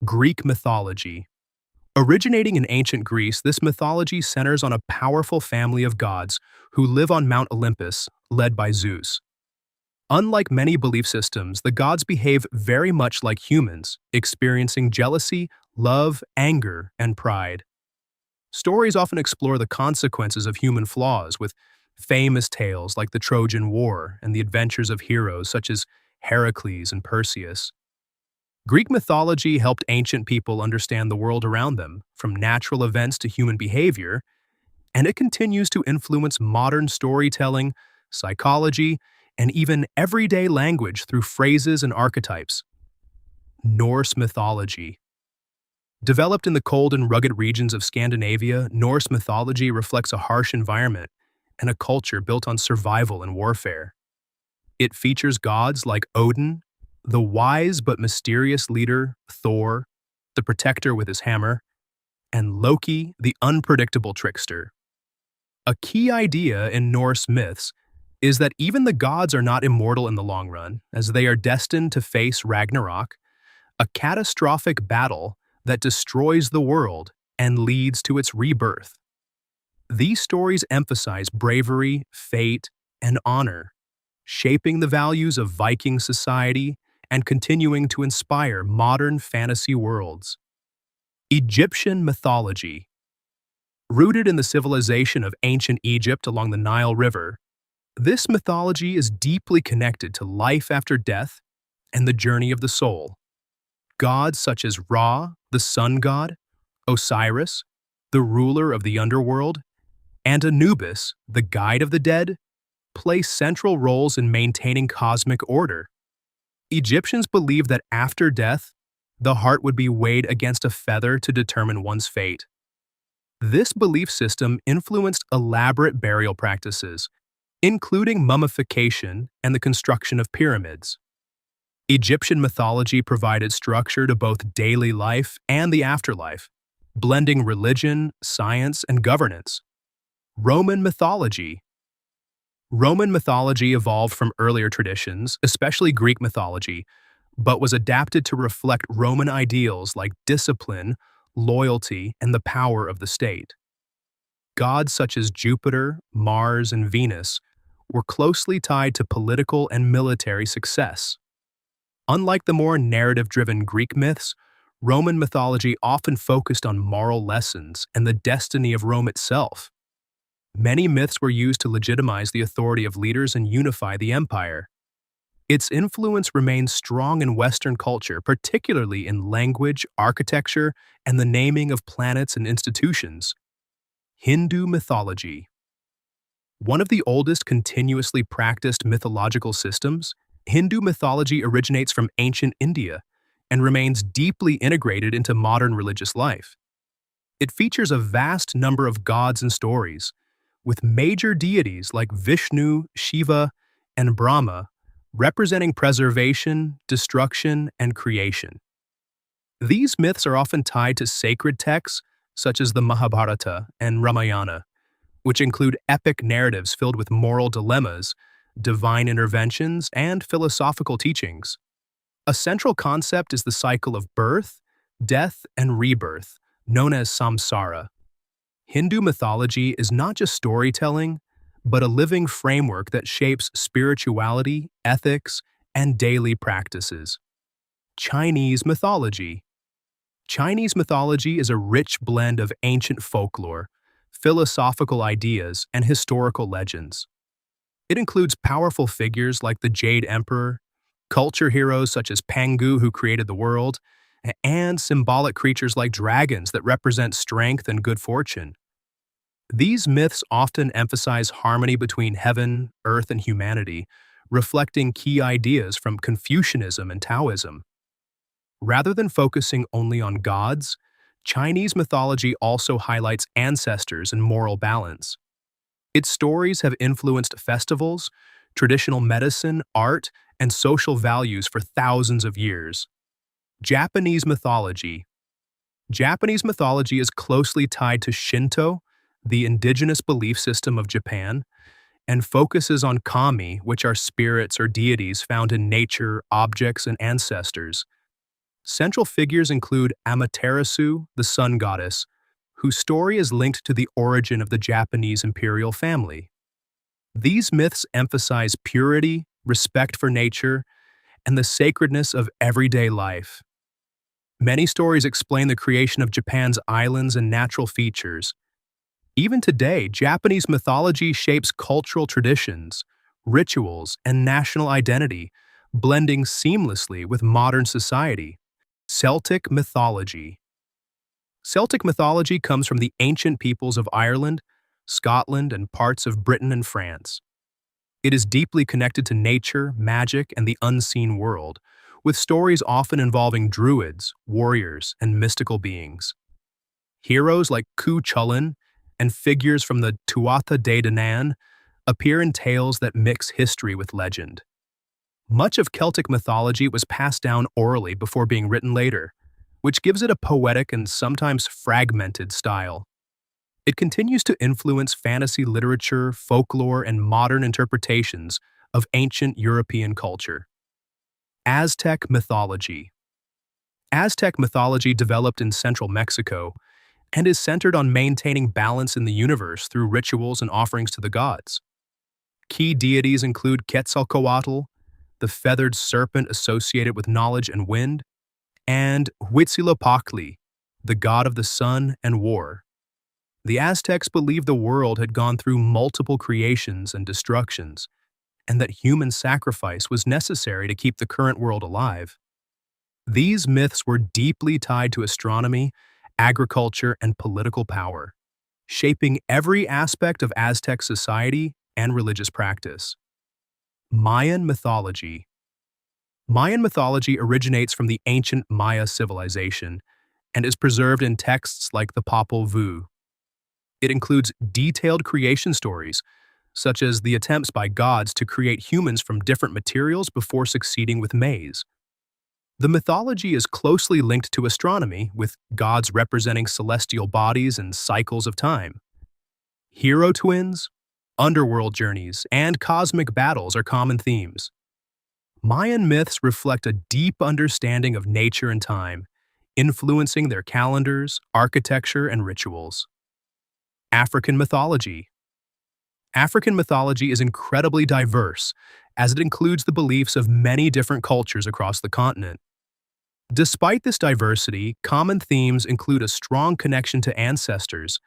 Greek mythology. Originating in ancient Greece, this mythology centers on a powerful family of gods who live on Mount Olympus, led by Zeus. Unlike many belief systems, the gods behave very much like humans, experiencing jealousy, love, anger, and pride. Stories often explore the consequences of human flaws, with famous tales like the Trojan War and the adventures of heroes such as Heracles and Perseus. Greek mythology helped ancient people understand the world around them, from natural events to human behavior, and it continues to influence modern storytelling, psychology, and even everyday language through phrases and archetypes. Norse mythology. Developed in the cold and rugged regions of Scandinavia, Norse mythology reflects a harsh environment and a culture built on survival and warfare. It features gods like Odin, the wise but mysterious leader, Thor, the protector with his hammer, and Loki, the unpredictable trickster. A key idea in Norse myths is that even the gods are not immortal in the long run, as they are destined to face Ragnarok, a catastrophic battle that destroys the world and leads to its rebirth. These stories emphasize bravery, fate, and honor, shaping the values of Viking society and continuing to inspire modern fantasy worlds. Egyptian mythology. Rooted in the civilization of ancient Egypt along the Nile River, this mythology is deeply connected to life after death and the journey of the soul. Gods such as Ra, the sun god, Osiris, the ruler of the underworld, and Anubis, the guide of the dead, play central roles in maintaining cosmic order. Egyptians believed that after death, the heart would be weighed against a feather to determine one's fate. This belief system influenced elaborate burial practices, including mummification and the construction of pyramids. Egyptian mythology provided structure to both daily life and the afterlife, blending religion, science, and governance. Roman mythology. Roman mythology evolved from earlier traditions, especially Greek mythology, but was adapted to reflect Roman ideals like discipline, loyalty, and the power of the state. Gods such as Jupiter, Mars, and Venus were closely tied to political and military success. Unlike the more narrative-driven Greek myths, Roman mythology often focused on moral lessons and the destiny of Rome itself. Many myths were used to legitimize the authority of leaders and unify the empire. Its influence remains strong in Western culture, particularly in language, architecture, and the naming of planets and institutions. Hindu mythology. One of the oldest continuously practiced mythological systems, Hindu mythology originates from ancient India and remains deeply integrated into modern religious life. It features a vast number of gods and stories, with major deities like Vishnu, Shiva, and Brahma representing preservation, destruction, and creation. These myths are often tied to sacred texts such as the Mahabharata and Ramayana, which include epic narratives filled with moral dilemmas, divine interventions, and philosophical teachings. A central concept is the cycle of birth, death, and rebirth, known as samsara. Hindu mythology is not just storytelling, but a living framework that shapes spirituality, ethics, and daily practices. Chinese mythology. Chinese mythology is a rich blend of ancient folklore, philosophical ideas, and historical legends. It includes powerful figures like the Jade Emperor, culture heroes such as Pangu who created the world, and symbolic creatures like dragons that represent strength and good fortune. These myths often emphasize harmony between heaven, earth, and humanity, reflecting key ideas from Confucianism and Taoism. Rather than focusing only on gods, Chinese mythology also highlights ancestors and moral balance. Its stories have influenced festivals, traditional medicine, art, and social values for thousands of years. Japanese mythology. Japanese mythology is closely tied to Shinto, the indigenous belief system of Japan, and focuses on kami, which are spirits or deities found in nature, objects, and ancestors. Central figures include Amaterasu, the sun goddess, whose story is linked to the origin of the Japanese imperial family. These myths emphasize purity, respect for nature, and the sacredness of everyday life. Many stories explain the creation of Japan's islands and natural features. Even today, Japanese mythology shapes cultural traditions, rituals, and national identity, blending seamlessly with modern society. Celtic Mythology. Celtic mythology comes from the ancient peoples of Ireland, Scotland, and parts of Britain and France. It is deeply connected to nature, magic, and the unseen world, with stories often involving druids, warriors, and mystical beings. Heroes like Cu Chulainn and figures from the Tuatha De Danann appear in tales that mix history with legend. Much of Celtic mythology was passed down orally before being written later, which gives it a poetic and sometimes fragmented style. It continues to influence fantasy literature, folklore, and modern interpretations of ancient European culture. Aztec Mythology. Aztec mythology developed in central Mexico and is centered on maintaining balance in the universe through rituals and offerings to the gods. Key deities include Quetzalcoatl, the feathered serpent associated with knowledge and wind, and Huitzilopochtli, the god of the sun and war. The Aztecs believed the world had gone through multiple creations and destructions, and that human sacrifice was necessary to keep the current world alive. These myths were deeply tied to astronomy, agriculture, and political power, shaping every aspect of Aztec society and religious practice. Mayan Mythology. Mayan mythology originates from the ancient Maya civilization and is preserved in texts like the Popol Vuh. It includes detailed creation stories, such as the attempts by gods to create humans from different materials before succeeding with maize. The mythology is closely linked to astronomy, with gods representing celestial bodies and cycles of time. Hero twins, underworld journeys, and cosmic battles are common themes. Mayan myths reflect a deep understanding of nature and time, influencing their calendars, architecture, and rituals. African mythology. African mythology is incredibly diverse, as it includes the beliefs of many different cultures across the continent. Despite this diversity, common themes include a strong connection to ancestors,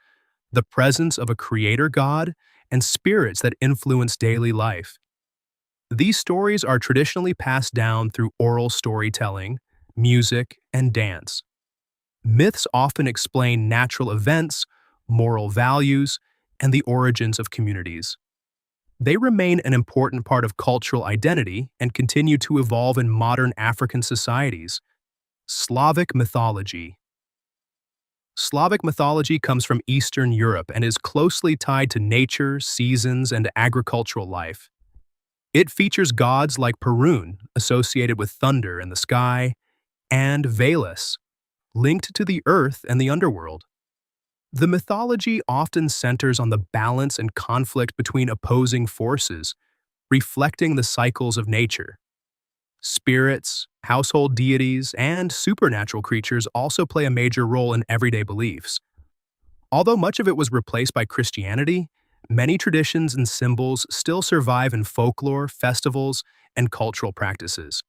the presence of a creator god, and spirits that influence daily life. These stories are traditionally passed down through oral storytelling, music, and dance. Myths often explain natural events, moral values, and the origins of communities. They remain an important part of cultural identity and continue to evolve in modern African societies. Slavic Mythology. Slavic mythology comes from Eastern Europe and is closely tied to nature, seasons, and agricultural life. It features gods like Perun, associated with thunder in the sky, and Veles, linked to the earth and the underworld. The mythology often centers on the balance and conflict between opposing forces, reflecting the cycles of nature. Spirits, household deities, and supernatural creatures also play a major role in everyday beliefs. Although much of it was replaced by Christianity, many traditions and symbols still survive in folklore, festivals, and cultural practices.